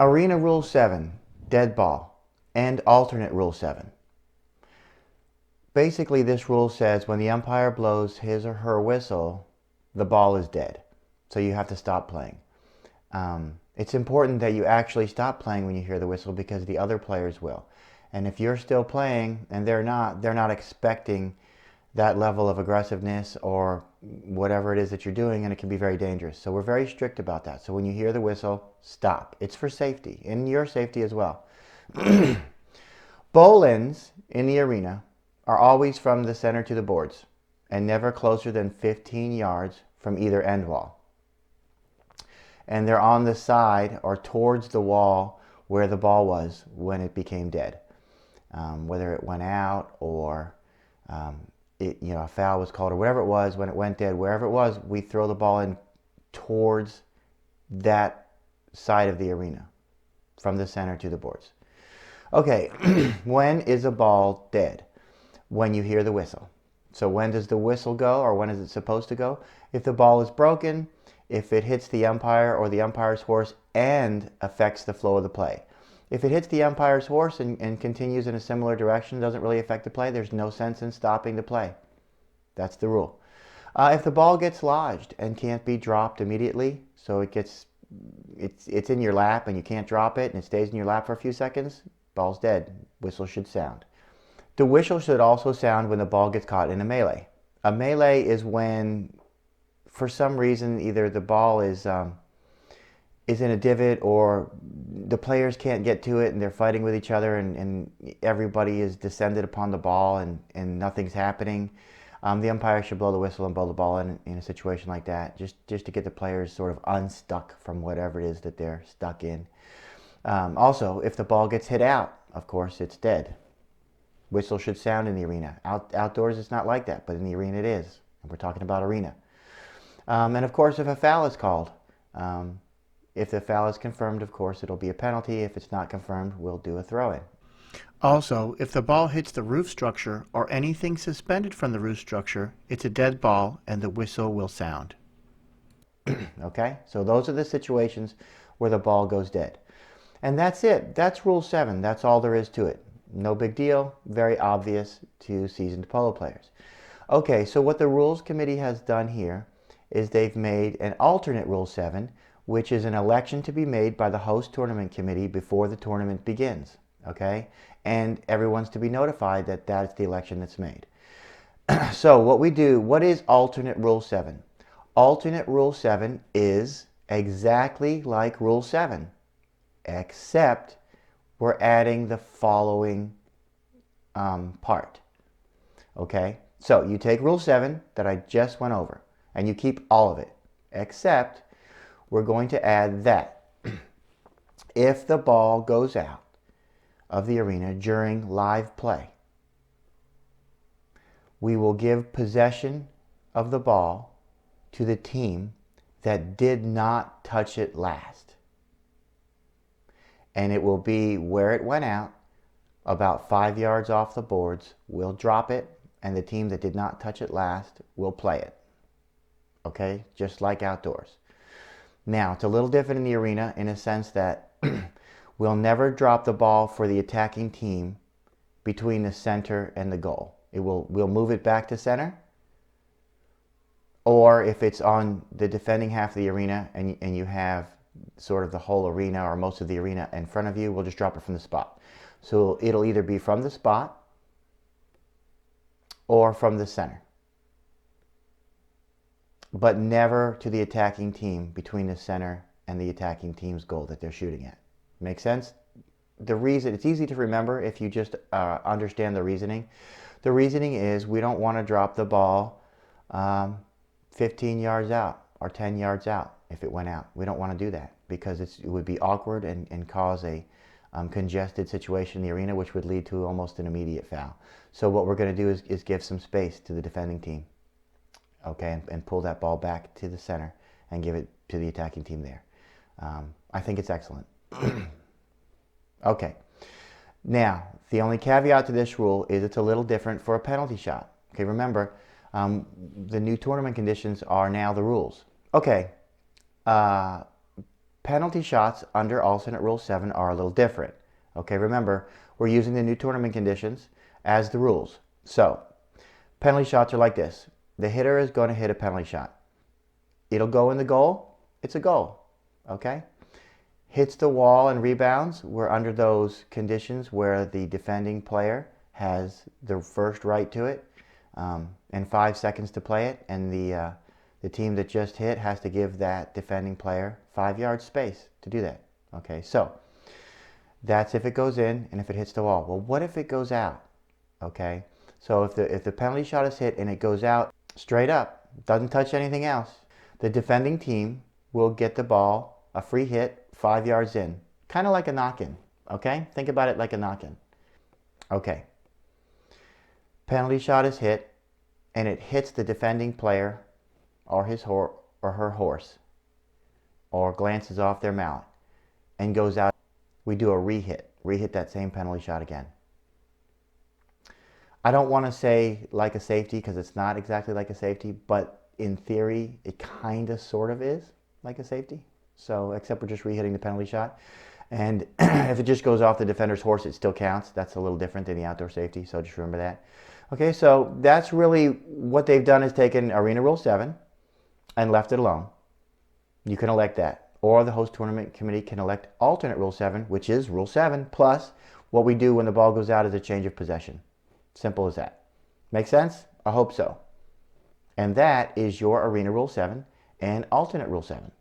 Arena Rule 7, dead ball, and alternate Rule 7. Basically, this rule says when the umpire blows his or her whistle, the ball is dead. So you have to stop playing. It's important that you actually stop playing when you hear the whistle because the other players will. And if you're still playing and they're not expecting that level of aggressiveness or whatever it is that you're doing, and it can be very dangerous. So we're very strict about that. So when you hear the whistle, stop. It's for safety and your safety as well. Bowlins in the arena are always from the center to the boards and never closer than 15 yards from either end wall. And they're on the side or towards the wall where the ball was when it became dead. Whether it went out or a foul was called or whatever it was, when it went dead, wherever it was, we throw the ball in towards that side of the arena from the center to the boards. Okay, when is a ball dead? When you hear the whistle. So when does the whistle go, or when is it supposed to go? If the ball is broken, if it hits the umpire or the umpire's horse and affects the flow of the play. If it hits the umpire's horse and continues in a similar direction, doesn't really affect the play, there's no sense in stopping the play. That's the rule. If the ball gets lodged and can't be dropped immediately, so it's in your lap and you can't drop it and it stays in your lap for a few seconds, ball's dead. Whistle should sound. The whistle should also sound when the ball gets caught in a melee. A melee is when, for some reason, either the ball is in a divot or the players can't get to it and they're fighting with each other and everybody is descended upon the ball and nothing's happening. The umpire should blow the whistle and blow the ball in a situation like that, just to get the players sort of unstuck from whatever it is that they're stuck in. Also, if the ball gets hit out, of course, it's dead. Whistle should sound in the arena. Outdoors, it's not like that, but in the arena it is. And we're talking about arena. And of course, if a foul is called, if the foul is confirmed, of course, it'll be a penalty. If it's not confirmed, we'll do a throw-in. Also, if the ball hits the roof structure or anything suspended from the roof structure, it's a dead ball and the whistle will sound. Okay? So those are the situations where the ball goes dead. And that's it. That's Rule 7. That's all there is to it. No big deal. Very obvious to seasoned polo players. Okay, so what the Rules Committee has done here is they've made an alternate Rule 7, which is an election to be made by the host tournament committee before the tournament begins. Okay? And everyone's to be notified that that's the election that's made. So what is alternate Rule 7? Alternate Rule 7 is exactly like Rule 7, except we're adding the following part. Okay? So you take Rule 7 that I just went over, and you keep all of it, except we're going to add that if the ball goes out of the arena during live play, we will give possession of the ball to the team that did not touch it last. And it will be where it went out, about 5 yards off the boards. We'll drop it, and the team that did not touch it last will play it. Okay? Just like outdoors. Now, it's a little different in the arena in a sense that we'll never drop the ball for the attacking team between the center and the goal. We'll move it back to center, or if it's on the defending half of the arena and you have sort of the whole arena or most of the arena in front of you, we'll just drop it from the spot. So it'll either be from the spot or from the center, but never to the attacking team between the center and the attacking team's goal that they're shooting at. Make sense? The reason, it's easy to remember if you just understand the reasoning. The reasoning is we don't want to drop the ball 15 yards out or 10 yards out if it went out. We don't want to do that because it would be awkward and cause a congested situation in the arena, which would lead to almost an immediate foul. So what we're going to do is give some space to the defending team, okay, and pull that ball back to the center and give it to the attacking team there. I think it's excellent. Okay. Now, the only caveat to this rule is it's a little different for a penalty shot. Okay, remember, the new tournament conditions are now the rules. Okay, penalty shots under alternate rule 7 are a little different. Okay, remember, we're using the new tournament conditions as the rules. So, penalty shots are like this. The hitter is going to hit a penalty shot. It'll go in the goal. It's a goal. Okay? Hits the wall and rebounds. We're under those conditions where the defending player has the first right to it and 5 seconds to play it, and the team that just hit has to give that defending player 5 yards space to do that. Okay, so that's if it goes in and if it hits the wall. Well, what if it goes out? Okay, so if the penalty shot is hit and it goes out straight up, doesn't touch anything else, the defending team will get the ball, a free hit, 5 yards in. Kind of like a knock-in. Okay, think about it like a knock-in. Okay, penalty shot is hit and it hits the defending player or her horse, or glances off their mallet and goes out. We do a re-hit that same penalty shot again. I don't want to say like a safety because it's not exactly like a safety, but in theory it kind of sort of is like a safety. So except we're just re-hitting the penalty shot, and if it just goes off the defender's horse, it still counts. That's a little different than the outdoor safety, so just remember that. Okay, so that's really what they've done, is taken Arena Rule 7 and left it alone. You can elect that. Or the host tournament committee can elect alternate Rule 7, which is Rule 7, plus what we do when the ball goes out is a change of possession. Simple as that. Make sense? I hope so. And that is your Arena Rule 7 and alternate Rule 7.